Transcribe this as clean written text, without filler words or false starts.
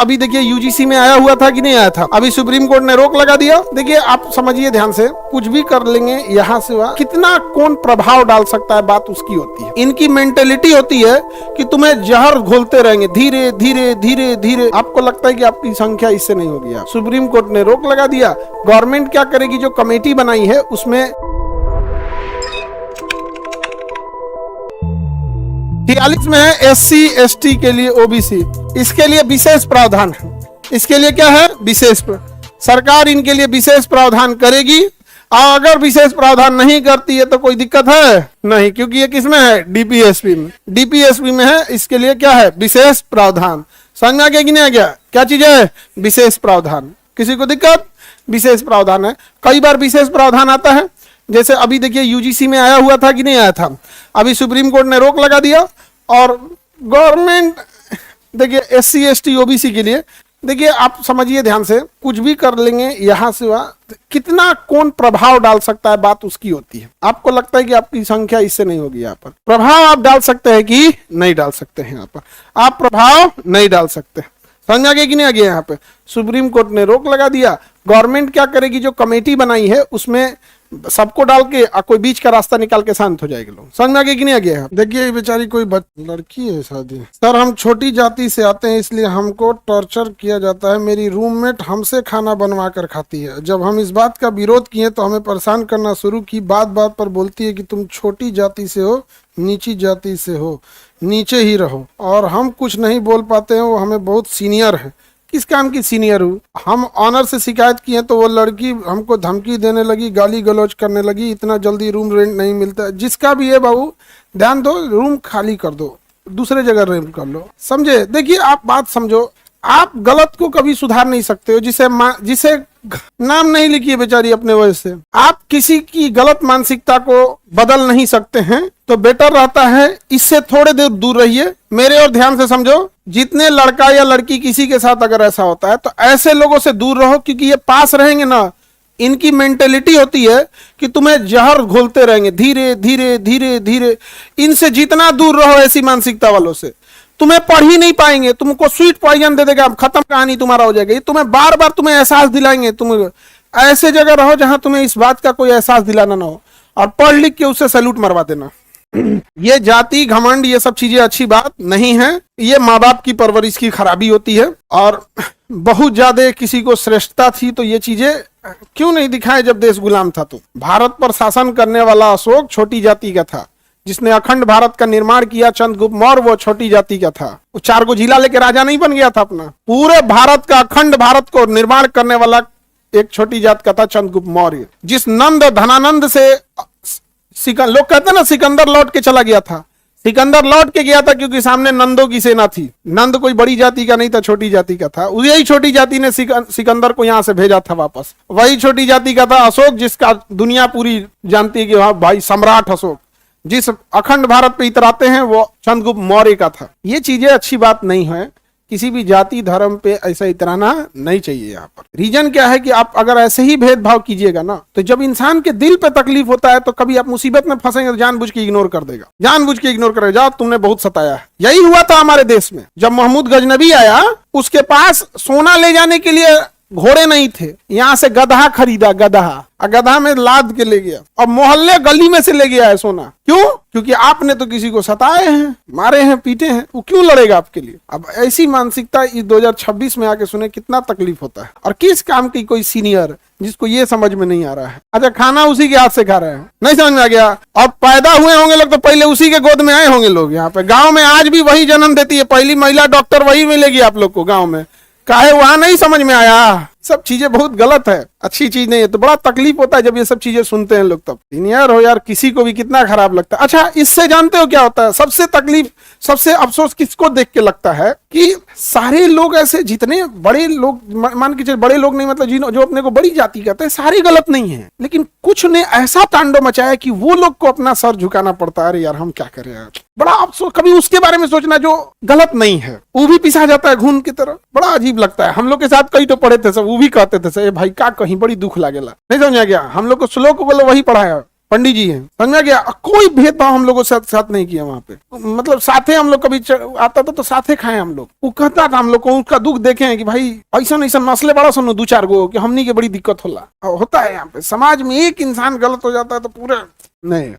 अभी देखिए यूजीसी में आया हुआ था कि नहीं आया था, अभी सुप्रीम कोर्ट ने रोक लगा दिया। देखिए आप समझिए ध्यान से, कुछ भी कर लेंगे यहाँ से वहाँ, कितना कौन प्रभाव डाल सकता है बात उसकी होती है। इनकी मेंटेलिटी होती है कि तुम्हें जहर घोलते रहेंगे धीरे धीरे धीरे धीरे, आपको लगता है कि आपकी संख्या इससे नहीं होगी। सुप्रीम कोर्ट ने रोक लगा दिया। गवर्नमेंट क्या करेगी, जो कमेटी बनाई है उसमें 43 में है SC ST के लिए OBC, इसके लिए विशेष प्रावधान है। इसके लिए क्या है, विशेष सरकार इनके लिए विशेष प्रावधान करेगी। और अगर विशेष प्रावधान नहीं करती है तो कोई दिक्कत है नहीं, क्योंकि ये किसमें है, DPSP में। DPSP में है, इसके लिए क्या है, विशेष प्रावधान। समझ में आ गया कि नहीं आ गया, क्या चीज है, विशेष प्रावधान। किसी को दिक्कत, विशेष प्रावधान है। कई बार विशेष प्रावधान आता है, जैसे अभी देखिए यूजीसी में आया हुआ था कि नहीं आया था, अभी सुप्रीम कोर्ट ने रोक लगा दिया। और गवर्नमेंट देखिए SC ST OBC के लिए, देखिए आप समझिए ध्यान से, कुछ भी कर लेंगे यहाँ से वहाँ, कितना कौन प्रभाव डाल सकता है बात उसकी होती है। आपको लगता है कि आपकी संख्या इससे नहीं होगी। यहाँ पर प्रभाव आप डाल सकते हैं कि नहीं डाल सकते हैं, यहाँ पर आप प्रभाव नहीं डाल सकते। समझ आ गया कि नहीं आ गया। यहाँ पे सुप्रीम कोर्ट ने रोक लगा दिया। गवर्नमेंट क्या करेगी, जो कमेटी बनाई है उसमें सबको डाल के कोई बीच का रास्ता निकाल के शांत हो जाएंगे लोग। समझ में आ गया कि नहीं आ गया। देखिए बेचारी कोई लड़की है शादी, सर हम छोटी जाति से आते हैं इसलिए हमको टॉर्चर किया जाता है। मेरी रूममेट हमसे खाना बनवा कर खाती है। जब हम इस बात का विरोध किए तो हमें परेशान करना शुरू की। बात बात पर बोलती है कि तुम छोटी जाति से हो, नीची जाति से हो, नीचे ही रहो। और हम कुछ नहीं बोल पाते हैं, वो हमें बहुत सीनियर है। किस काम की सीनियर हूँ, हम ऑनर से शिकायत किए तो वो लड़की हमको धमकी देने लगी, गाली गलौज करने लगी, इतना जल्दी रूम रेंट नहीं मिलता है। जिसका भी है बाबू ध्यान दो, रूम खाली कर दो, दूसरे जगह रेंट कर लो। समझे। देखिए आप बात समझो, आप गलत को कभी सुधार नहीं सकते हो। जिसे नाम नहीं लिखी है बेचारी अपने वजह से, आप किसी की गलत मानसिकता को बदल नहीं सकते हैं। तो बेटर रहता है इससे थोड़े देर दूर रहिए। मेरे और ध्यान से समझो, जितने लड़का या लड़की किसी के साथ अगर ऐसा होता है तो ऐसे लोगों से दूर रहो, क्योंकि ये पास रहेंगे ना, इनकी मेंटेलिटी होती है कि तुम्हें जहर घोलते रहेंगे धीरे धीरे धीरे धीरे। इनसे जितना दूर रहो ऐसी मानसिकता वालों से, तुम्हें पढ़ ही नहीं पाएंगे, तुमको स्वीट पॉइजन दे देगा, खत्म कहानी तुम्हारा हो जाएगा। ये तुम्हें बार बार तुम्हें एहसास दिलाएंगे। तुम ऐसे जगह रहो जहां तुम्हें इस बात का कोई एहसास दिलाना ना हो, और पढ़ लिख के उससे सैल्यूट मरवा देना। ये जाति घमंड ये सब चीजें अच्छी बात नहीं है। ये माँ बाप की परवरिश की खराबी होती है। और बहुत ज्यादा किसी को श्रेष्ठता थी तो ये चीजें क्यों नहीं दिखाए जब देश गुलाम था। तो भारत पर शासन करने वाला अशोक छोटी जाति का था। जिसने अखंड भारत का निर्माण किया चंद्रगुप्त मौर्य, वो छोटी जाति का था। वो 4 गो जिला लेके राजा नहीं बन गया था अपना। पूरे भारत का अखंड भारत को निर्माण करने वाला एक छोटी जात का था चंद्रगुप्त मौर्य। जिस नंद धनानंद से लोग कहते ना सिकंदर लौट के चला गया था। सिकंदर लौट के गया था क्योंकि सामने नंदों की सेना थी। नंद कोई बड़ी जाति का नहीं था, छोटी जाति का था। यही छोटी जाति ने सिकंदर को यहां से भेजा था वापस। वही छोटी जाति का था अशोक, जिसका दुनिया पूरी जानती है कि हाँ भाई सम्राट अशोक। जिस अखंड भारत पे इतराते हैं वो चंद्रगुप्त मौर्य का था। ये चीजें अच्छी बात नहीं है। किसी भी जाति धर्म पे ऐसा इतराना नहीं चाहिए। यहाँ पर रीजन क्या है कि आप अगर ऐसे ही भेदभाव कीजिएगा ना, तो जब इंसान के दिल पे तकलीफ होता है तो कभी आप मुसीबत में फंसेंगे तो जानबूझ के इग्नोर कर देगा, जानबूझ के इग्नोर करेगा। जाओ तुमने बहुत सताया है। यही हुआ था हमारे देश में। जब महमूद गजनबी आया, उसके पास सोना ले जाने के लिए घोड़े नहीं थे, यहाँ से गधा खरीदा, गधा, और गधा में लाद के ले गया और मोहल्ले गली में से ले गया है सोना। क्यों? क्योंकि आपने तो किसी को सताए हैं, मारे हैं, पीटे हैं, वो क्यों लड़ेगा आपके लिए। अब ऐसी मानसिकता इस 2026 में आके सुने कितना तकलीफ होता है। और किस काम की कोई सीनियर जिसको ये समझ में नहीं आ रहा है। अच्छा खाना उसी के हाथ से खा रहे हैं, नहीं समझ में आ गया। और पैदा हुए होंगे लोग तो पहले उसी के गोद में आए होंगे लोग। यहाँ पे गाँव में आज भी वही जन्म देती है, पहली महिला डॉक्टर वही मिलेगी आप लोग को गाँव में। काहे वहां नहीं समझ में आया। सब चीजें बहुत गलत है, अच्छी चीज नहीं है। तो बड़ा तकलीफ होता है जब ये सब चीजें सुनते हैं लोग। तब सीनियर हो यार, किसी को भी कितना खराब लगता है। अच्छा इससे जानते हो क्या होता है, सबसे तकलीफ, सबसे अफसोस किसको देख के लगता है कि सारे लोग ऐसे, जितने बड़े लोग, मान के चलिए बड़े लोग नहीं, मतलब जो अपने को बड़ी जाति कहते हैं, सारे गलत नहीं है। लेकिन कुछ ने ऐसा तांडव मचाया कि वो लोग को अपना सर झुकाना पड़ता है। अरे यार हम क्या करें यार, बड़ा अफसोस। कभी उसके बारे में सोचना जो गलत नहीं है, वो भी पिसा जाता है घून की तरह। बड़ा अजीब लगता है। हम लोग के साथ कई तो पढ़े थे सब, वो भी कहते थे भाई का कहीं बड़ी दुख लागेला, नहीं समझा गया। हम लोग को श्लोक बोलो वही पढ़ाया, पंडित जी हैं, समझ में गया। कोई भेदभाव हम लोगों के साथ नहीं किया वहां पे, मतलब साथे हम लोग कभी आता था तो साथे खाए हम लोग। वो कहता था हम लोग को, उसका दुख देखे हैं कि भाई ऐसा ऐसा नस्ले बड़ा सुनो 2-4 गो कि हमनी के बड़ी दिक्कत होता है यहाँ पे। समाज में एक इंसान गलत हो जाता है तो पूरा नहीं।